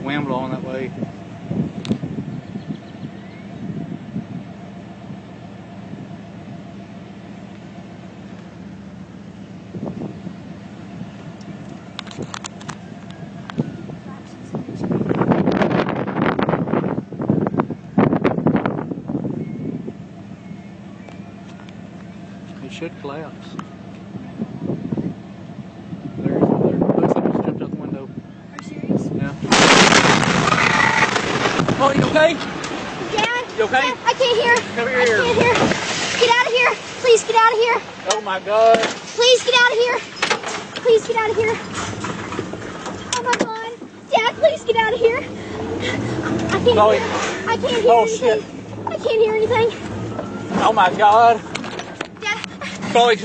wind blowing that way. It should collapse. There. Looks like it's jumped out the window. Are you serious? Yeah. Oh, you okay? Dad? You okay? Dad, I can't hear. Come here. I can't hear. Get out of here. Please get out of here. Oh my God. Please get out of here. Please get out of here. Oh my God. Dad, please get out of here. I can't Chloe. hear. I can't hear Oh, anything. shit. I can't hear anything. Oh my God. Dad. Chloe.